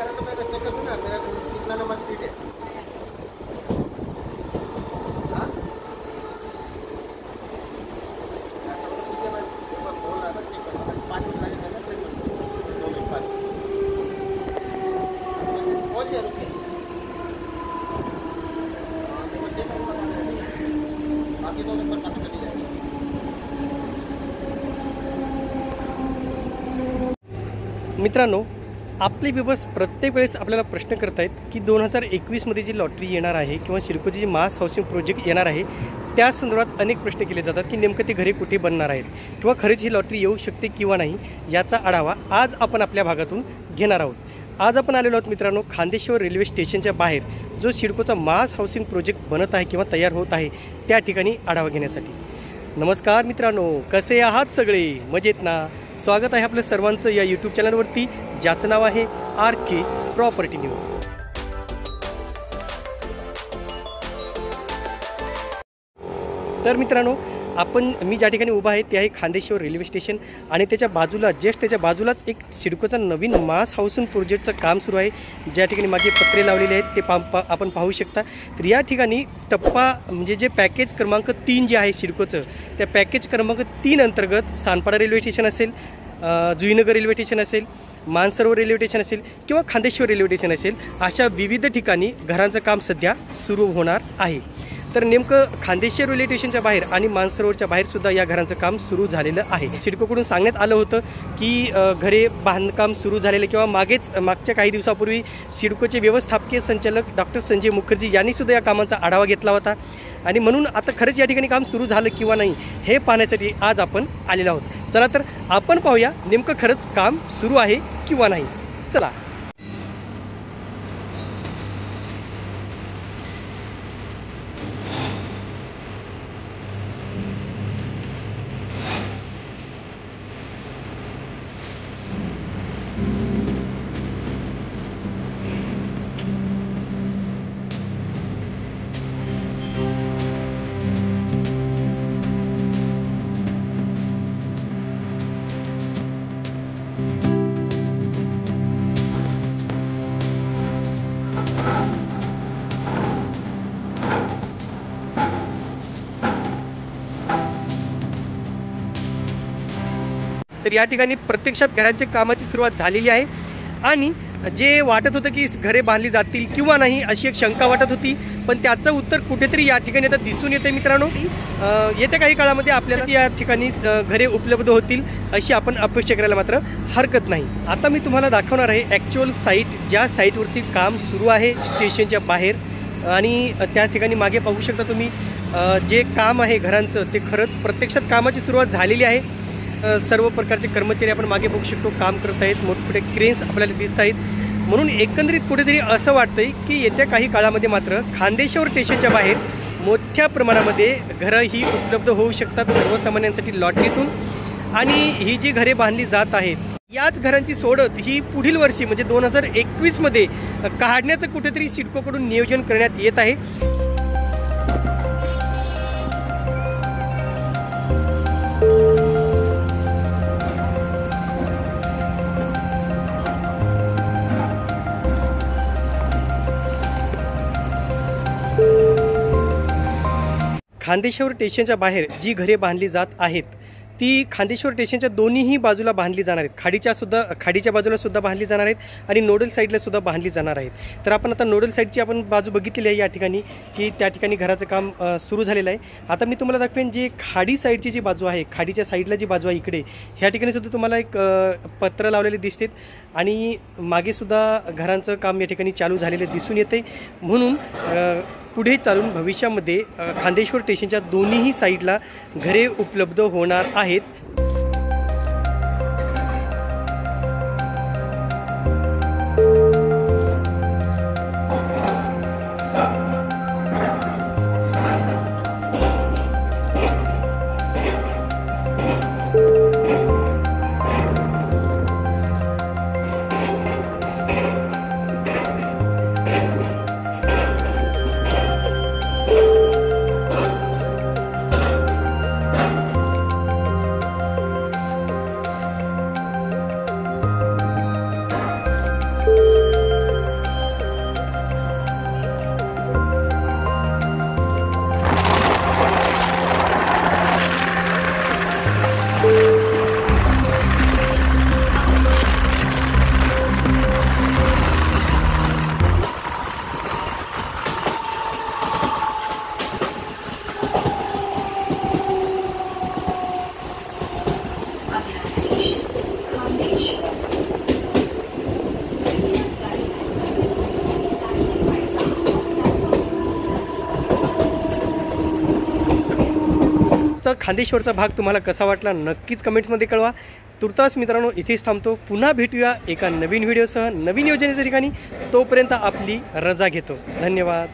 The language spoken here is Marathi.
करा तो मैं वैसे कर दूँ ना, मेरा कितना नंबर सीट है? हाँ? अच्छा, वो ठीक है, मैं एक बार बोल रहा था, चेक करना, 5 मिनट लगेगा ना, 3 मिनट, 2 मिनट 5 पहुँच गया, रुकिए। हाँ, तो वो चेक करके बता देंगे, बाकी 2 नंबर पता चली जाएगी। मित्रांनो, आपले व्यूवर्स प्रत्येक वेळेस आपल्याला प्रश्न करतायत की 2021 मध्ये जी लॉटरी येणार आहे किंवा सिडकोची जी मास हाऊसिंग प्रोजेक्ट येणार आहे त्या संदर्भात अनेक प्रश्न केले जातात की नेमकं ते घरे कुठे बनणार आहेत किंवा खरंच ही लॉटरी येऊ शकते किंवा नाही याचा आढावा आज आपण आपल्या भागातून घेणार आहोत। आज आपण आलेलो आहोत मित्रांनो खांदेश्वर रेल्वे स्टेशनच्या बाहेर जो सिडकोचा मास हाऊसिंग प्रोजेक्ट बनत आहे किंवा तयार होत आहे त्या ठिकाणी आढावा घेण्यासाठी। नमस्कार मित्रांनो, कसे आहात सगळे? मजेत ना? स्वागत आहे आपल्या सर्वांचं या यूट्यूब चॅनलवरती ज्याचं नाव आहे RK प्रॉपर्टी न्यूज। तर मित्रांनो, मी ज्या ठिकाणी उभा आहे ते आहे खांदेश्वर रेल्वे स्टेशन आणि त्याच्या बाजूला त्याच्या बाजूलाच एक सिडकोचा नवीन मास हाऊसिंग प्रोजेक्टचं काम सुरू आहे। ज्या ठिकाणी मागे पत्रे लावलेले आहेत ते आपण पाहू शकता। तर या ठिकाणी टप्पा म्हणजे जे पॅकेज क्रमांक 3 जे आहे सिडकोचं त्या पॅकेज क्रमांक 3 अंतर्गत सानपाडा रेल्वे स्टेशन असेल, जुईनगर रेल्वे स्टेशन असेल, मानसरोवर रेल्वे स्टेशन असेल किंवा खांदेश्वर रेल्वे स्टेशन असेल अशा विविध ठिकाणी घरांचं काम सध्या सुरू होणार आहे। तर नेमकं खांदेश्वर रेल्वे स्टेशनच्या बाहेर आणि मानसरोवरच्या बाहेर सुद्धा या घरांचं काम सुरू झालेलं आहे। सिडकोकडून सांगण्यात आलं होतं की घरे बांधकाम सुरू झालेलं किंवा मागच्या काही दिवसापूर्वी सिडकोचे व्यवस्थापकीय संचालक डॉक्टर संजय मुखर्जी यांनी सुद्धा या कामांचा आढावा घेतला होता आणि म्हणून आता खरंच या ठिकाणी काम सुरू झालं किंवा नाही हे पाहण्यासाठी आज आपण आलेलो आहोत। चला तर आपण पाहूया नेमकं खरंच काम सुरू आहे किंवा नाही। चला। तर या ठिकाणी प्रत्यक्षात घरांच्या कामाची सुरुवात झालेली आहे आणि जे वाटत होतं की घरे बांधली जातील किंवा नाही अशी एक शंका वाटत होती, पण त्याचं उत्तर कुठेतरी या ठिकाणी आता दिसून येते मित्रांनो। येत्या काही काळामध्ये आपल्याला या ठिकाणी घरे उपलब्ध होतील अशी आपण अपेक्षा करायला मात्र हरकत नाही। आता मी तुम्हाला दाखवणार आहे ॲक्च्युअल साईट, ज्या साईटवरती काम सुरू आहे स्टेशनच्या बाहेर आणि त्या ठिकाणी मागे पाहू शकता तुम्ही जे काम आहे घरांचं ते खरंच प्रत्यक्षात कामाची सुरुवात झालेली आहे। सर्व प्रकारचे कर्मचारी आपण मागे बघू शकतो काम करत आहेत, मोठमोठे क्रेन्स आपल्याला दिसत आहेत। म्हणून एकंदरीत कुठेतरी असं वाटतंय की येत्या काही काळामध्ये मात्र खांदेश्वर स्टेशनच्या बाहेर मोठ्या प्रमाणामध्ये घरं ही उपलब्ध होऊ शकतात सर्वसामान्यांसाठी लॉटरीतून आणि ही जी घरे बांधली जात आहेत याच घरांची सोडत ही पुढील वर्षी म्हणजे 2021 मध्ये काढण्याचं कुठेतरी सिडकोकडून नियोजन करण्यात येत आहे। खांदेश्वर स्टेशनच्या बाहेर जी घरे बांधली जात आहेत ती खांदेश्वर स्टेशनच्या दोन्हीही बाजूला बांधली जाणार आहेत। खाडीच्या बाजूला सुद्धा बांधली जाणार आहेत आणि नोडल साईडला सुद्धा बांधली जाणार आहेत। तर आपण आता नोडल साईडची आपण बाजू बघितलेली आहे या ठिकाणी की त्या ठिकाणी घराचं काम सुरू झालेलं आहे। आता मी तुम्हाला दाखवेन जी खाडी साईडची जी बाजू आहे, खाडीच्या साईडला जी बाजू आहे इकडे ह्या ठिकाणी सुद्धा तुम्हाला एक पत्र लावलेले दिसते आणि मागे सुद्धा घरांचं काम या ठिकाणी चालू झालेलं दिसून येते। म्हणून पुढे चालून भविष्यामध्ये खांदेश्वर स्टेशनच्या दोन्हीही साईडला घरे उपलब्ध होणार आहेत। खांदेश्वरचा भाग तुम्हाला कसा वाटला नक्कीच कमेंट्समध्ये कळवा. तुर्तास मित्रांनो इथेच थांबतो. पुन्हा भेटूया एका नवीन व्हिडिओसह नवीन योजनेच्या ठिकाणी. तोपर्यंत आपली रजा घेतो. धन्यवाद.